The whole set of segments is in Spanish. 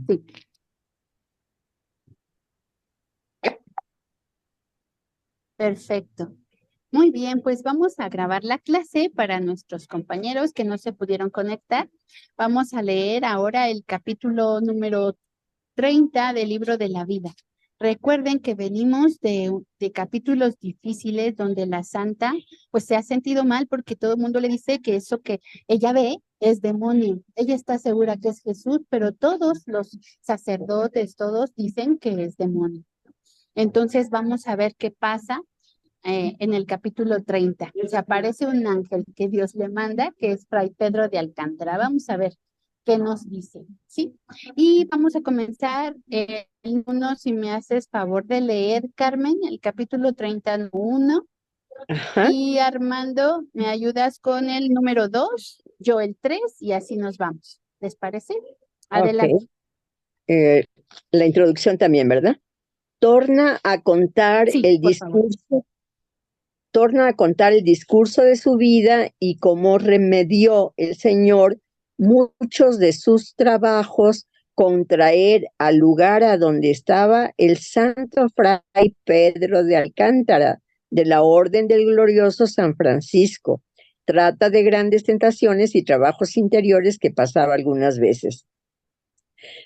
Sí, perfecto. Muy bien, pues vamos a grabar la clase para nuestros compañeros que no se pudieron conectar. Vamos a leer ahora el capítulo número 30 del libro de la vida. Recuerden que venimos de capítulos difíciles donde la santa pues se ha sentido mal porque todo el mundo le dice que eso que ella ve es demonio. Ella está segura que es Jesús, pero todos los sacerdotes, todos dicen que es demonio. Entonces vamos a ver qué pasa en el capítulo 30. Se aparece un ángel que Dios le manda, que es Fray Pedro de Alcántara. Vamos a ver qué nos dice, ¿sí? Y vamos a comenzar, uno, si me haces favor de leer, Carmen, el capítulo 31, Ajá, y Armando, ¿me ayudas con el número 2, yo el 3, y así nos vamos? ¿Les parece? Adelante. ok. Eh, la introducción también, ¿verdad? Torna a contar Sí, el por favor. discurso, torna a contar el discurso de su vida y cómo remedió el Señor muchos de sus trabajos con traer al lugar a donde estaba el santo fray Pedro de Alcántara, de la Orden del Glorioso San Francisco. Trata de grandes tentaciones y trabajos interiores que pasaba algunas veces.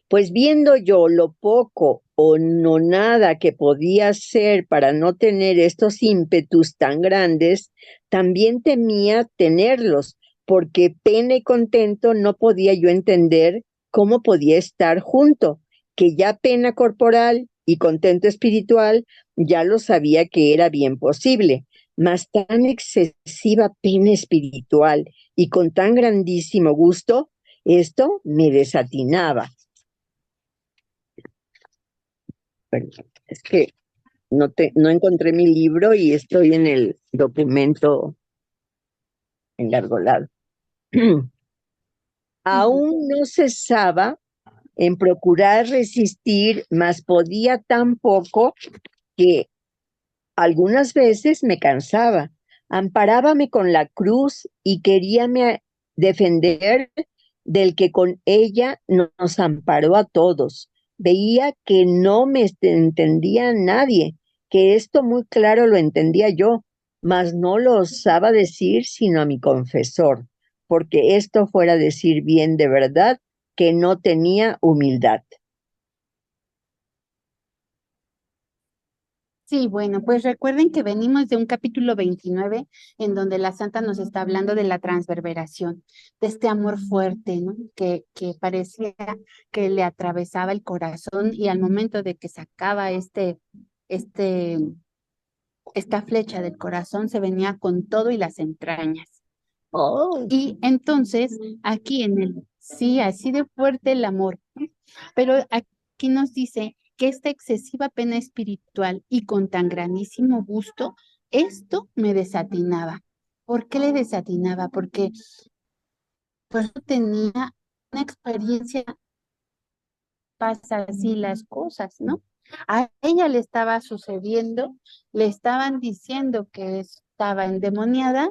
Pues viendo yo lo poco o no nada que podía hacer para no tener estos ímpetus tan grandes, también temía tenerlos, porque pena y contento no podía yo entender cómo podía estar junto, que ya pena corporal y contento espiritual ya lo sabía que era bien posible, mas tan excesiva pena espiritual y con tan grandísimo gusto, esto me desatinaba. Perdón, es que no encontré mi libro y estoy en el documento engargolado. Ujú. Aún no cesaba en procurar resistir, mas podía tan poco que algunas veces me cansaba. Amparábame con la cruz y queríame defender del que con ella nos amparó a todos. Veía que no me entendía nadie, que esto muy claro lo entendía yo, mas no lo osaba decir sino a mi confesor, porque esto fuera decir bien de verdad que no tenía humildad. Sí, bueno, pues recuerden que venimos de un capítulo 29 en donde la santa nos está hablando de la transverberación, de este amor fuerte, ¿no? Que parecía que le atravesaba el corazón y al momento de que sacaba este, esta flecha del corazón se venía con todo y las entrañas. Oh, Y entonces aquí sí, así de fuerte el amor, ¿no? Pero aquí nos dice que esta excesiva pena espiritual y con tan grandísimo gusto, esto me desatinaba. ¿Por qué le desatinaba? Porque pues no tenía una experiencia, pasa así las cosas, ¿no? A ella le estaba sucediendo, le estaban diciendo que estaba endemoniada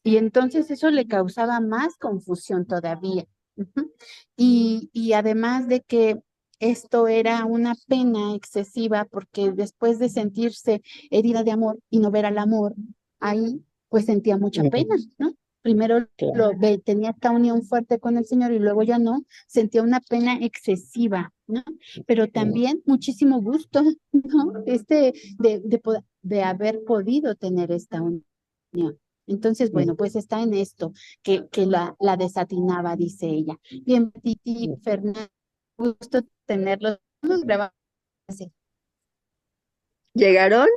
y entonces eso le causaba más confusión todavía. Ujú. Y además de que esto era una pena excesiva porque después de sentirse herida de amor y no ver al amor, ahí pues sentía mucha pena, ¿no? Primero claro. tenía esta unión fuerte con el Señor y luego ya no, sentía una pena excesiva, ¿no? Pero también muchísimo gusto, ¿no? De haber podido tener esta unión. Entonces, bueno, pues está en esto, que la desatinaba, dice ella. Bien, Titi, Fernando, gusto tenerlos grabados. ¿Llegaron?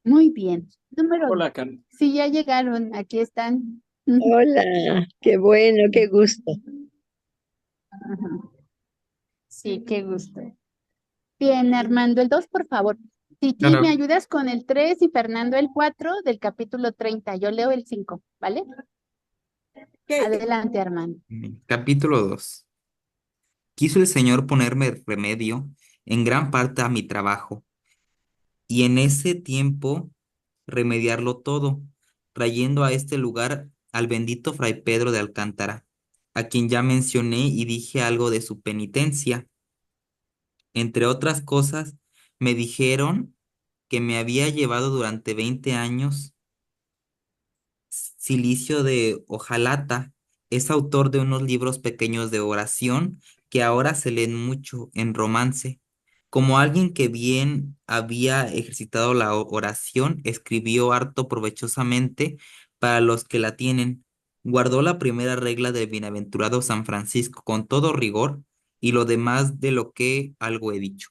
Muy bien. Número, Hola, Karen. sí, ya llegaron, aquí están. Ujú. Hola, qué bueno, qué gusto. Ajá. Sí, qué gusto. Bien, Armando, el 2 por favor. Titi, ¿me Claro. ayudas con el 3 y Fernando el 4 del capítulo 30? Yo leo el 5, ¿vale? Adelante, Armando. Capítulo 2. Quiso el Señor ponerme remedio en gran parte a mi trabajo, y en ese tiempo remediarlo todo, trayendo a este lugar al bendito Fray Pedro de Alcántara, a quien ya mencioné y dije algo de su penitencia. Entre otras cosas, me dijeron que me había llevado durante 20 años Silicio de Hojalata. Es autor de unos libros pequeños de oración que ahora se leen mucho en romance. Como alguien que bien había ejercitado la oración, escribió harto provechosamente para los que la tienen. Guardó la primera regla del bienaventurado San Francisco con todo rigor y lo demás de lo que algo he dicho.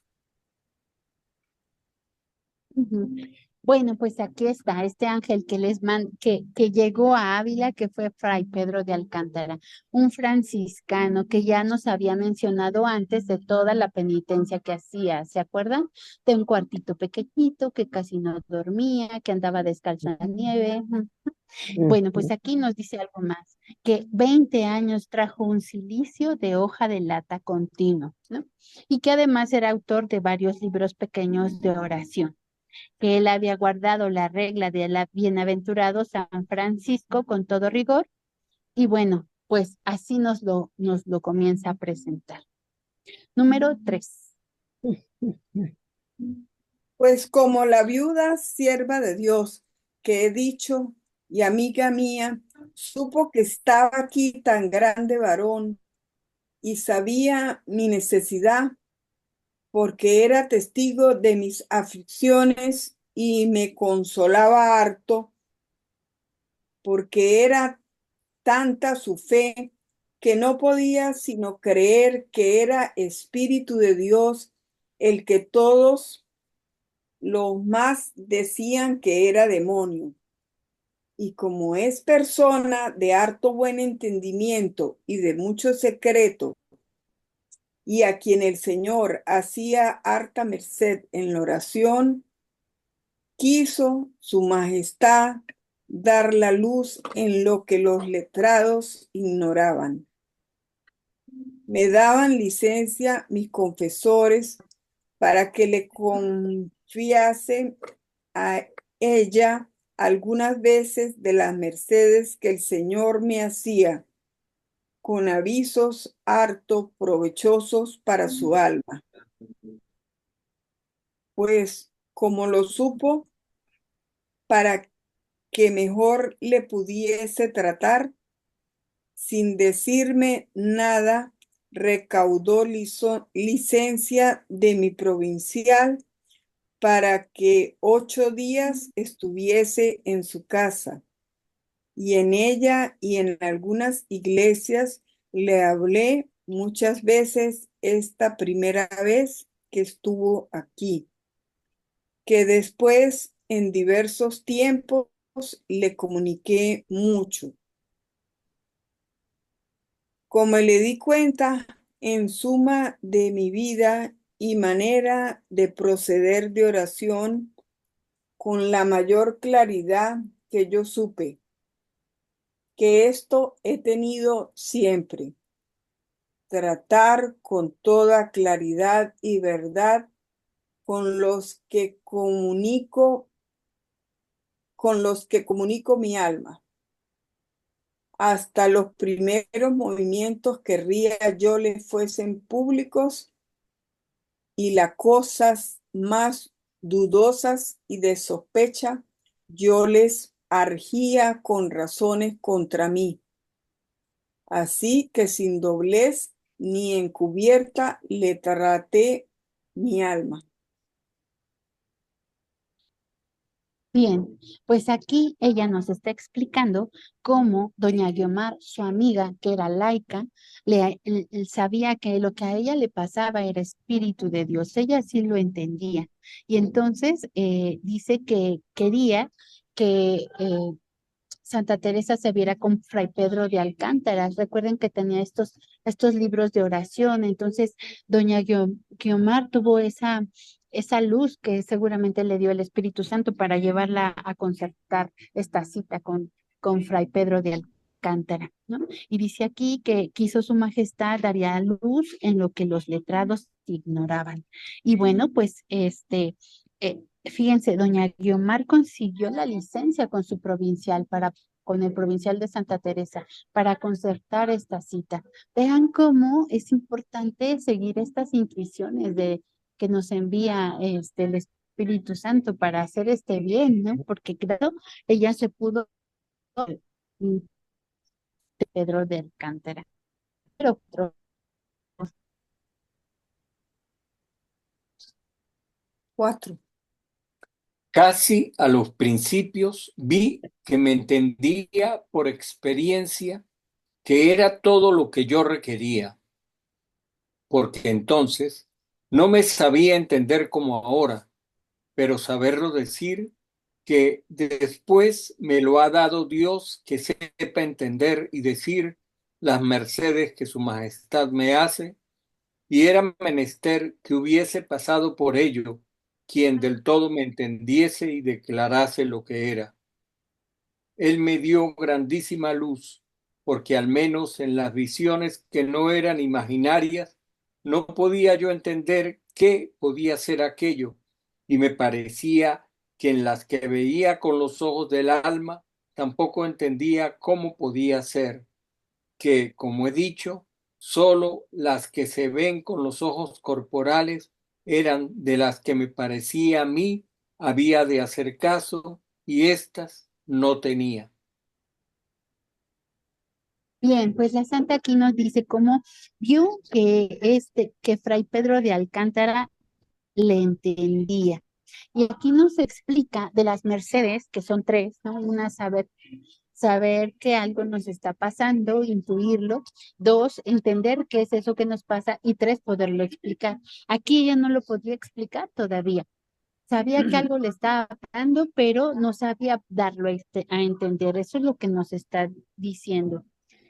Ujú. Bueno, pues aquí está este ángel que llegó a Ávila, que fue Fray Pedro de Alcántara, un franciscano que ya nos había mencionado antes de toda la penitencia que hacía, ¿se acuerdan? De un cuartito pequeñito, que casi no dormía, que andaba descalzo en la nieve. Ujú. Bueno, pues Ujú. aquí nos dice algo más, que 20 años trajo un cilicio de hoja de lata continuo, ¿no? Y que además era autor de varios libros pequeños de oración, que él había guardado la regla de la bienaventurado San Francisco con todo rigor, y bueno, pues así nos lo comienza a presentar. Número 3. Pues como la viuda sierva de Dios que he dicho y amiga mía, supo que estaba aquí tan grande varón y sabía mi necesidad porque era testigo de mis aflicciones y me consolaba harto porque era tanta su fe que no podía sino creer que era Espíritu de Dios el que todos los más decían que era demonio. Y como es persona de harto buen entendimiento y de mucho secreto, y a quien el Señor hacía harta merced en la oración, quiso su majestad dar la luz en lo que los letrados ignoraban. Me daban licencia mis confesores para que le confiase a ella algunas veces de las mercedes que el Señor me hacía, con avisos harto provechosos para su alma. Pues como lo supo, para que mejor le pudiese tratar, sin decirme nada, recaudó licencia de mi provincial para que 8 días estuviese en su casa, y en ella y en algunas iglesias le hablé muchas veces esta primera vez que estuvo aquí, que después en diversos tiempos le comuniqué mucho. Como le di cuenta en suma de mi vida y manera de proceder de oración con la mayor claridad que yo supe, que esto he tenido siempre, tratar con toda claridad y verdad con los que comunico mi alma. Hasta los primeros movimientos querría yo les fuesen públicos y las cosas más dudosas y de sospecha yo les argía con razones contra mí. Así que sin doblez ni encubierta le traté mi alma. Bien, pues aquí ella nos está explicando cómo doña Guiomar, su amiga, que era laica, él sabía que lo que a ella le pasaba era espíritu de Dios. Ella sí lo entendía. Y entonces dice que quería que Santa Teresa se viera con Fray Pedro de Alcántara. Recuerden que tenía estos libros de oración. Entonces, doña Guiomar tuvo esa luz que seguramente le dio el Espíritu Santo para llevarla a concertar esta cita con Fray Pedro de Alcántara, ¿no? Y dice aquí que quiso su majestad daría luz en lo que los letrados ignoraban. Y bueno, pues fíjense, doña Guiomar consiguió la licencia con su provincial para con el provincial de Santa Teresa para concertar esta cita. Vean cómo es importante seguir estas intuiciones que nos envía el Espíritu Santo para hacer este bien, ¿no? Porque claro, ella se pudo mm, Pedro de Alcántara. Pero 4. Casi a los principios vi que me entendía por experiencia que era todo lo que yo requería, porque entonces no me sabía entender como ahora, pero saberlo decir que después me lo ha dado Dios, que sepa entender y decir las mercedes que su majestad me hace, y era menester que hubiese pasado por ello quien del todo me entendiese y declarase lo que era. Él me dio grandísima luz, porque al menos en las visiones que no eran imaginarias, no podía yo entender qué podía ser aquello, y me parecía que en las que veía con los ojos del alma, tampoco entendía cómo podía ser, que, como he dicho, solo las que se ven con los ojos corporales eran de las que me parecía a mí había de hacer caso, y éstas no tenía. bien, pues la santa aquí nos dice cómo vio que Fray Pedro de Alcántara le entendía. Y aquí nos explica de las mercedes, que son tres, ¿no? Una, saber que algo nos está pasando, intuirlo. Dos, entender qué es eso que nos pasa. Y tres, poderlo explicar. Aquí ella no lo podía explicar todavía. Sabía que algo le estaba pasando, pero no sabía darlo a entender. Eso es lo que nos está diciendo.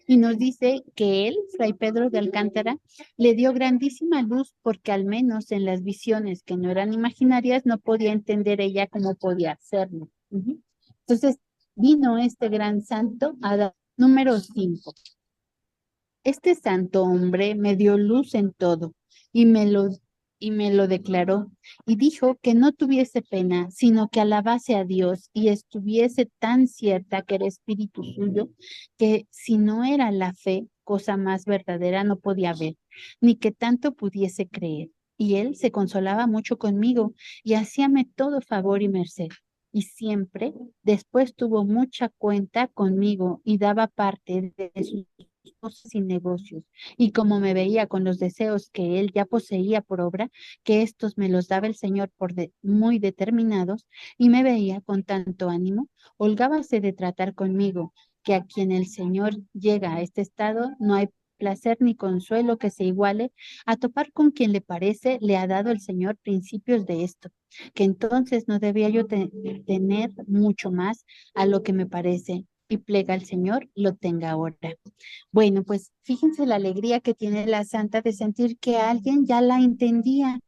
Y nos dice que él, Fray Pedro de Alcántara, le dio grandísima luz porque al menos en las visiones que no eran imaginarias no podía entender ella cómo podía hacerlo. Ujú. Entonces vino este gran santo a dar número 5. Este santo hombre me dio luz en todo y me lo declaró y dijo que no tuviese pena, sino que alabase a Dios y estuviese tan cierta que era espíritu suyo, que si no era la fe, cosa más verdadera no podía haber, ni que tanto pudiese creer. Y él se consolaba mucho conmigo y hacíame todo favor y merced. Y siempre después tuvo mucha cuenta conmigo y daba parte de sus cosas y negocios, y como me veía con los deseos que él ya poseía por obra, que estos me los daba el Señor muy determinados, y me veía con tanto ánimo, holgábase de tratar conmigo, que a quien el Señor llega a este estado, no hay placer ni consuelo que se iguale a topar con quien le parece le ha dado el Señor principios de esto, que entonces no debía yo tener mucho más a lo que me parece, y plega al Señor lo tenga ahora. Bueno, pues fíjense la alegría que tiene la santa de sentir que alguien ya la entendía,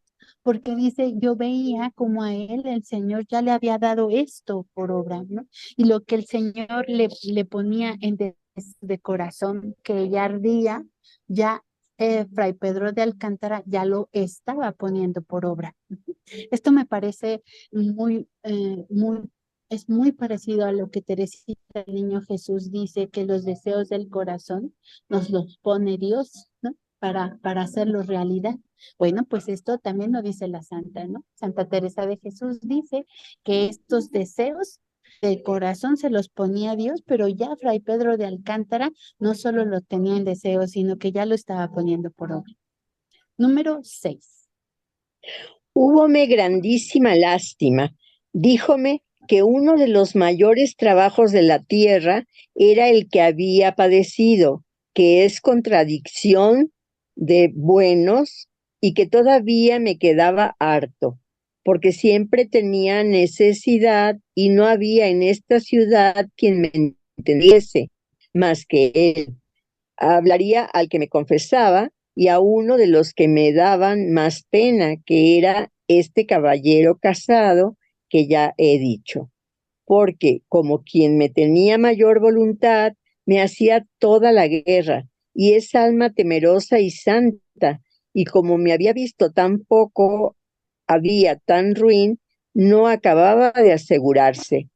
porque dice, yo veía como a él el Señor ya le había dado esto por obra, ¿no? Y lo que el Señor le ponía de corazón, que ella ardía, ya Fray Pedro de Alcántara ya lo estaba poniendo por obra. Esto me parece es muy parecido a lo que Teresita, el niño Jesús, dice, que los deseos del corazón nos los pone Dios, ¿no? Para hacerlos realidad. Bueno, pues esto también lo dice la santa, ¿no? Santa Teresa de Jesús dice que estos deseos del corazón se los ponía Dios, pero ya Fray Pedro de Alcántara no solo lo tenía en deseo, sino que ya lo estaba poniendo por obra. Número 6. Húbome grandísima lástima. Díjome que uno de los mayores trabajos de la tierra era el que había padecido, que es contradicción de buenos y que todavía me quedaba harto, porque siempre tenía necesidad y no había en esta ciudad quien me entendiese más que él. Hablaría al que me confesaba y a uno de los que me daban más pena, que era este caballero casado que ya he dicho, porque como quien me tenía mayor voluntad, me hacía toda la guerra, y es alma temerosa y santa, y como me había visto tan poco, había tan ruin, no acababa de asegurarse.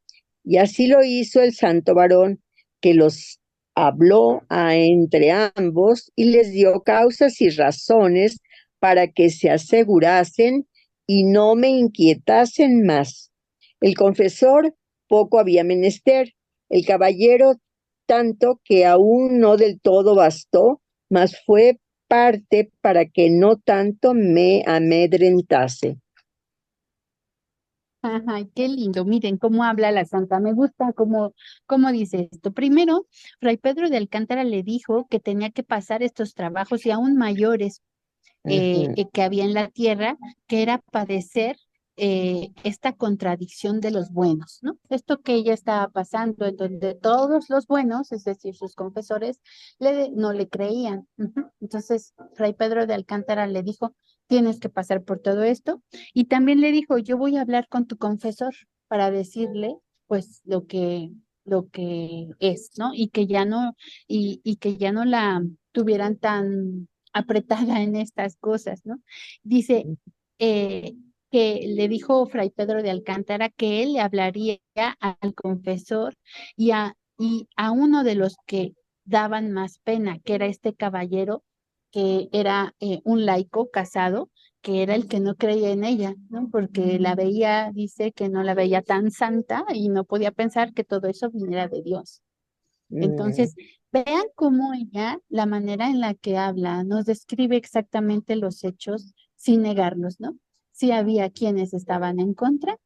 Y así lo hizo el santo varón, que los habló entre ambos y les dio causas y razones para que se asegurasen y no me inquietasen más. El confesor poco había menester, el caballero tanto que aún no del todo bastó, mas fue parte para que no tanto me amedrentase. Ajá, qué lindo. Miren cómo habla la santa. Me gusta cómo dice esto. Primero, Fray Pedro de Alcántara le dijo que tenía que pasar estos trabajos y aún mayores que había en la tierra, que era padecer esta contradicción de los buenos, ¿no? Esto que ella estaba pasando, en donde todos los buenos, es decir, sus confesores, no le creían. Ujú. Entonces, Fray Pedro de Alcántara le dijo, tienes que pasar por todo esto. Y también le dijo, yo voy a hablar con tu confesor para decirle, pues, lo que es, ¿no? Y que ya no la tuvieran tan apretada en estas cosas, ¿no? Dice eh, que le dijo Fray Pedro de Alcántara que él le hablaría al confesor y a uno de los que daban más pena, que era este caballero, que era un laico casado, que era el que no creía en ella, ¿no? Porque la veía, dice que no la veía tan santa y no podía pensar que todo eso viniera de Dios. Mm, Entonces, vean cómo ella, la manera en la que habla, nos describe exactamente los hechos sin negarlos, ¿no? Sí había quienes estaban en contra,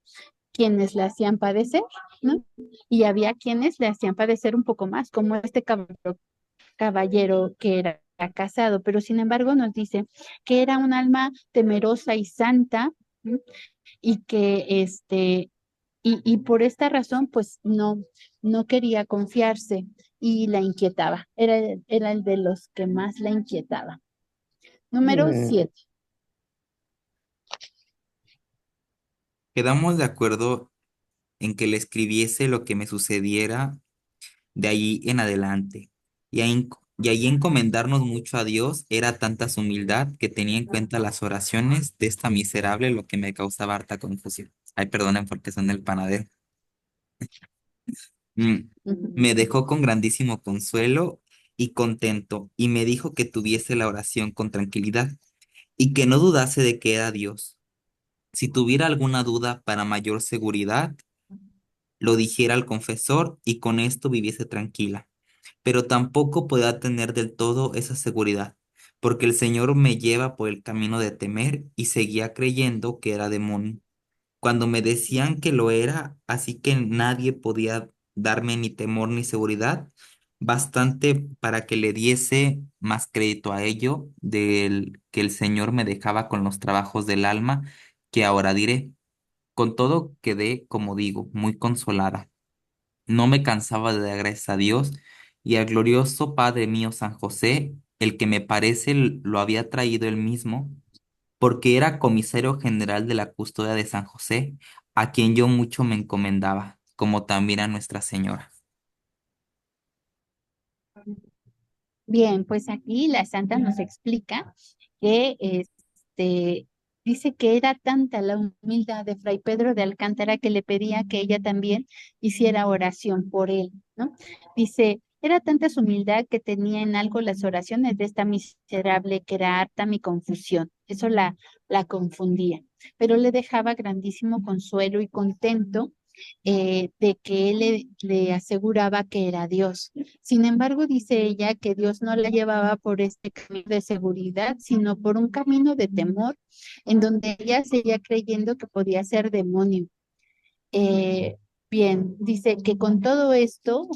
quienes le hacían padecer, ¿no? Y había quienes le hacían padecer un poco más, como este caballero que era casado, pero sin embargo nos dice que era un alma temerosa y santa, ¿no? Y que y por esta razón, pues no quería confiarse y la inquietaba. Era el de los que más la inquietaba. Número mm, 7. Quedamos de acuerdo en que le escribiese lo que me sucediera de allí en adelante. Y ahí encomendarnos mucho a Dios era tanta su humildad que tenía en cuenta las oraciones de esta miserable, lo que me causaba harta confusión. Ay, perdonen porque son el panadero. Mm, Me dejó con grandísimo consuelo y contento, y me dijo que tuviese la oración con tranquilidad y que no dudase de que era Dios. Si tuviera alguna duda para mayor seguridad, lo dijera al confesor y con esto viviese tranquila. Pero tampoco podía tener del todo esa seguridad, porque el Señor me lleva por el camino de temer y seguía creyendo que era demonio cuando me decían que lo era, así que nadie podía darme ni temor ni seguridad, bastante para que le diese más crédito a ello del que el Señor me dejaba con los trabajos del alma, que ahora diré. Con todo quedé, como digo, muy consolada. No me cansaba de dar gracias a Dios y al glorioso Padre mío San José, el que me parece lo había traído él mismo porque era comisario general de la custodia de San José, a quien yo mucho me encomendaba, como también a Nuestra Señora. Bien, pues aquí la santa nos explica que dice que era tanta la humildad de Fray Pedro de Alcántara que le pedía que ella también hiciera oración por él, ¿no? Dice, era tanta su humildad que tenía en algo las oraciones de esta miserable que era harta mi confusión. Eso la confundía, pero le dejaba grandísimo consuelo y contento de que él le aseguraba que era Dios. Sin embargo, dice ella que Dios no la llevaba por este camino de seguridad, sino por un camino de temor, en donde ella seguía creyendo que podía ser demonio. Eh, Bien, dice que con todo esto,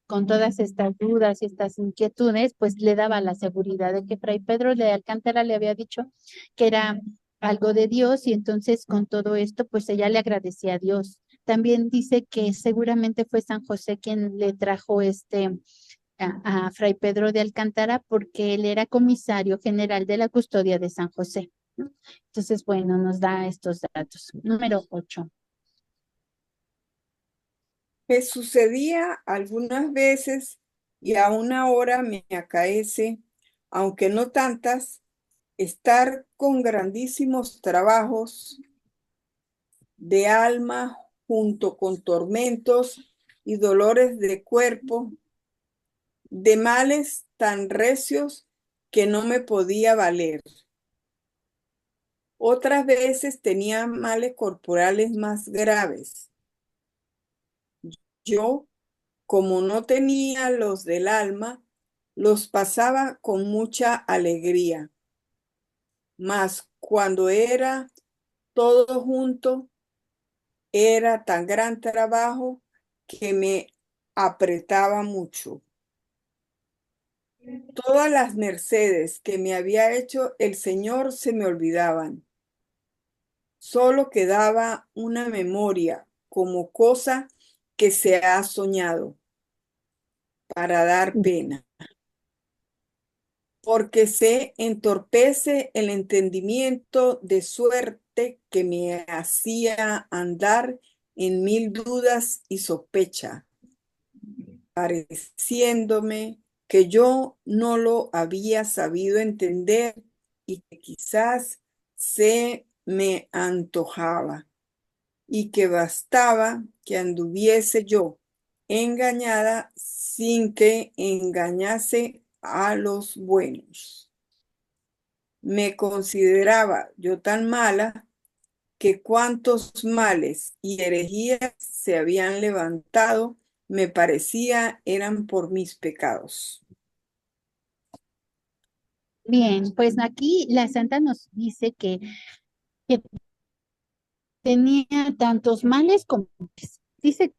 con todas estas dudas y estas inquietudes, pues le daba la seguridad de que Fray Pedro de Alcántara le había dicho que era algo de Dios y entonces con todo esto, pues ella le agradecía a Dios. También dice que seguramente fue San José quien le trajo a Fray Pedro de Alcántara porque él era comisario general de la custodia de San José, ¿no? Entonces, bueno, nos da estos datos. Número 8. Me sucedía algunas veces y aún ahora me acaece, aunque no tantas, estar con grandísimos trabajos de alma junto con tormentos y dolores de cuerpo de males tan recios que no me podía valer. Otras veces tenía males corporales más graves. Yo, como no tenía los del alma, los pasaba con mucha alegría. Mas cuando era todo junto, era tan gran trabajo que me apretaba mucho. Todas las mercedes que me había hecho el Señor se me olvidaban. Solo quedaba una memoria como cosa que se ha soñado para dar pena, porque se entorpece el entendimiento de suerte que me hacía andar en mil dudas y sospecha, pareciéndome que yo no lo había sabido entender y que quizás se me antojaba y que bastaba que anduviese yo engañada sin que engañase a los buenos. Me consideraba yo tan mala que cuantos males y herejías se habían levantado, me parecía eran por mis pecados. Bien, pues aquí la santa nos dice que tenía tantos males como buenos. Dice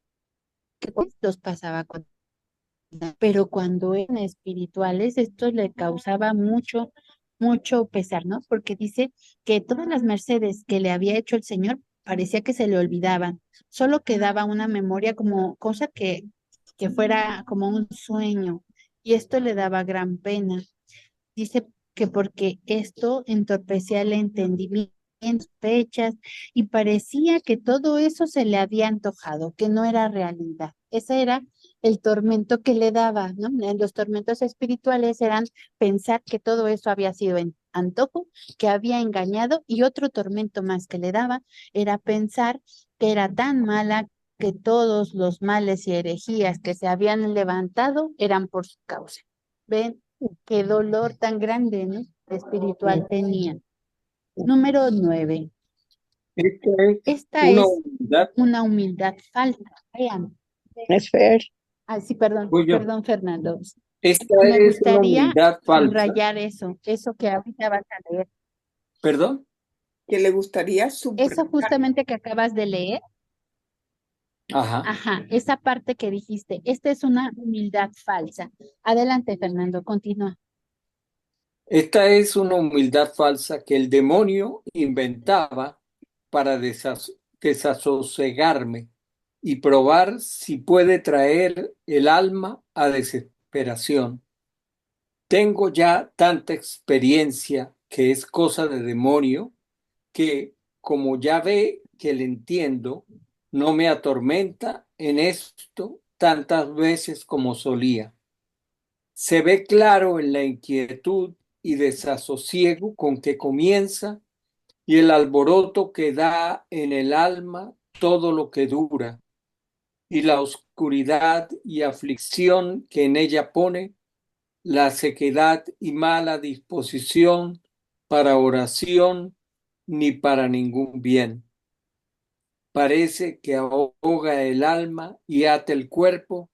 que pues, los pasaba con, pero cuando eran espirituales, esto le causaba mucho pesar, ¿no? Porque dice que todas las mercedes que le había hecho el Señor parecía que se le olvidaban, solo quedaba una memoria como cosa que fuera como un sueño, y esto le daba gran pena. Dice que porque esto entorpecía el entendimiento, fechas, y parecía que todo eso se le había antojado, que no era realidad. Ese era el tormento que le daba, ¿no? Los tormentos espirituales eran pensar que todo eso había sido en antojo, que había engañado, y otro tormento más que le daba era pensar que era tan mala que todos los males y herejías que se habían levantado eran por su causa. ¿Ven? Qué dolor tan grande, ¿no? Espiritual tenía. Número 9. Esta es Esta una es humildad. una humildad falsa. Vean. Es Fer. Ah, sí, perdón, Voy yo. perdón, Fernando. Esta Me es una gustaría humildad falsa. subrayar eso que ahorita vas a leer. ¿Perdón? Que le gustaría Eso subrayar. justamente que acabas de leer, Ajá. ajá, esa parte que dijiste, esta es una humildad falsa. Adelante, Fernando, continúa. Esta es una humildad falsa que el demonio inventaba para desasosegarme y probar si puede traer el alma a desesperación. Tengo ya tanta experiencia que es cosa de demonio que, como ya ve que le entiendo, no me atormenta en esto tantas veces como solía. Se ve claro en la inquietud y desasosiego con que comienza y el alboroto que da en el alma todo lo que dura, y la oscuridad y aflicción que en ella pone, la sequedad y mala disposición para oración ni para ningún bien. Parece que ahoga el alma y ata el cuerpo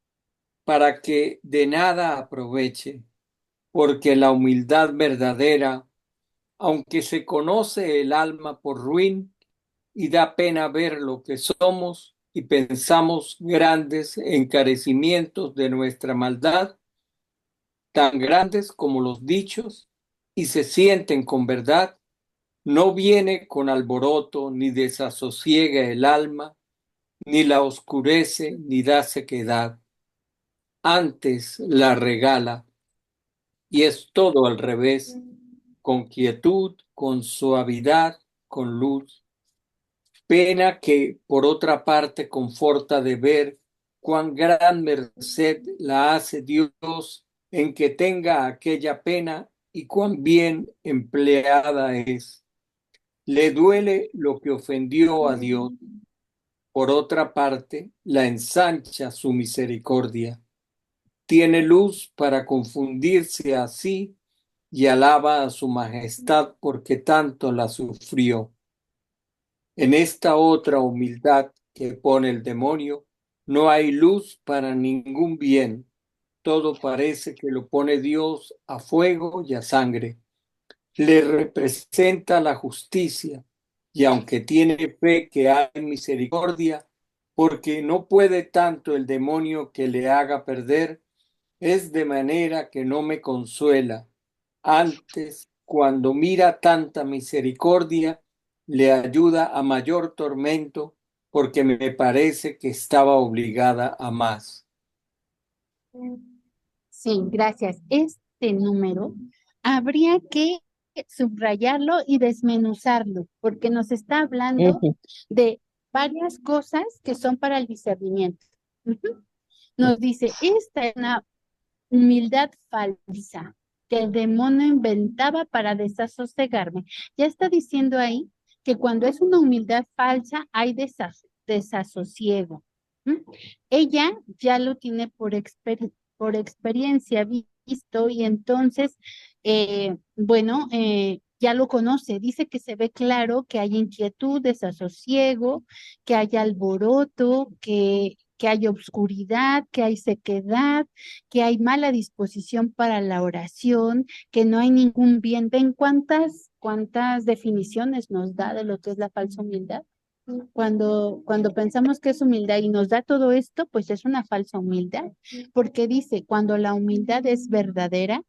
para que de nada aproveche, porque la humildad verdadera, aunque se conoce el alma por ruin y da pena ver lo que somos y pensamos grandes encarecimientos de nuestra maldad, tan grandes como los dichos, y se sienten con verdad, no viene con alboroto ni desasosiega el alma, ni la oscurece ni da sequedad, antes la regala, y es todo al revés, con quietud, con suavidad, con luz. Pena que, por otra parte, conforta de ver cuán gran merced la hace Dios en que tenga aquella pena y cuán bien empleada es. Le duele lo que ofendió a Dios. Por otra parte, la ensancha su misericordia. tiene luz para confundirse así y alaba a su majestad porque tanto la sufrió. En esta otra humildad que pone el demonio, no hay luz para ningún bien. Todo parece que lo pone Dios a fuego y a sangre. Le representa la justicia y aunque tiene fe que hay misericordia, porque no puede tanto el demonio que le haga perder, es de manera que no me consuela. Antes, cuando mira tanta misericordia, le ayuda a mayor tormento, porque me parece que estaba obligada a más. Sí, gracias. Este número habría que subrayarlo y desmenuzarlo, porque nos está hablando Ujú. de varias cosas que son para el discernimiento. Ujú. Nos dice, esta es una humildad falsa que el demonio inventaba para desasosegarme. Ya está diciendo ahí que cuando es una humildad falsa hay desasosiego. ¿Mm? Ella ya lo tiene por experiencia visto y entonces, bueno, ya lo conoce. Dice que se ve claro que hay inquietud, desasosiego, que hay alboroto, que hay obscuridad, que hay sequedad, que hay mala disposición para la oración, que no hay ningún bien. ¿Ven cuántas definiciones nos da de lo que es la falsa humildad? Cuando pensamos que es humildad y nos da todo esto, pues es una falsa humildad, porque dice, cuando la humildad es verdadera,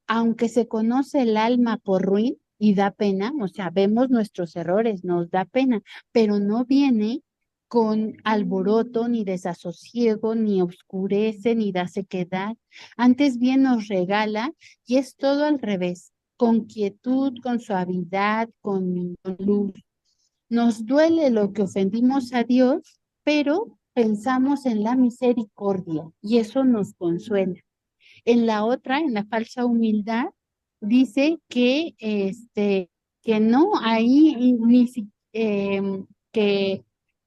aunque se conoce el alma por ruin y da pena, o sea, vemos nuestros errores, nos da pena, pero no viene con alboroto, ni desasosiego, ni oscurece, ni da sequedad. Antes bien nos regala y es todo al revés, con quietud, con suavidad, con luz. Nos duele lo que ofendimos a Dios, pero pensamos en la misericordia y eso nos consuela. En la otra, en la falsa humildad, dice que no, ahí que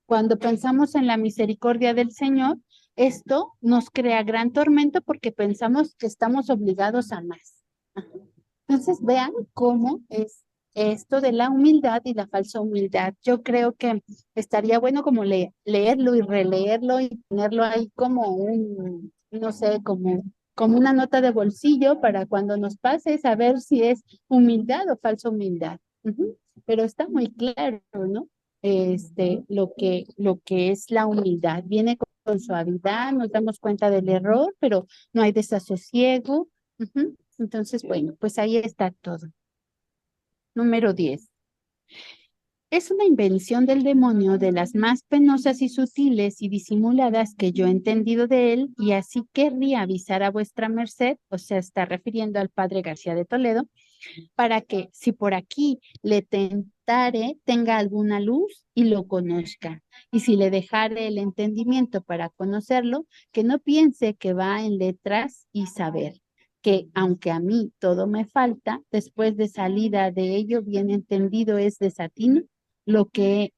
cuando pensamos en la misericordia del Señor, esto nos crea gran tormento porque pensamos que estamos obligados a más. Ajá. Entonces, vean cómo es esto de la humildad y la falsa humildad. Yo creo que estaría bueno como leerlo y releerlo y ponerlo ahí como no sé, como una nota de bolsillo para cuando nos pase saber si es humildad o falsa humildad. Ujú. Pero está muy claro, ¿no? Lo que es la humildad. Viene con suavidad, nos damos cuenta del error, pero no hay desasosiego. Ujú. Entonces, bueno, pues ahí está todo. Número 10. Es una invención del demonio de las más penosas y sutiles y disimuladas que yo he entendido de él, y así querría avisar a vuestra merced, o sea, está refiriendo al padre García de Toledo, para que, si por aquí le tentare, tenga alguna luz y lo conozca. Y si le dejare el entendimiento para conocerlo, que no piense que va en letras y saber, que aunque a mí todo me falta, después de salida de ello bien entendido es desatino, lo que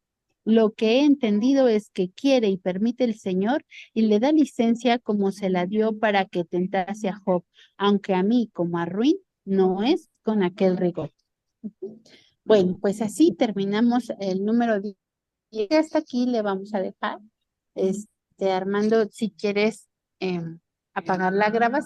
lo que he entendido es que quiere y permite el Señor y le da licencia como se la dio para que tentase a Job, aunque a mí como a ruin no es con aquel rigor. Bueno, pues así terminamos el número 10. Y hasta aquí le vamos a dejar. Armando, si quieres apagar la grabación.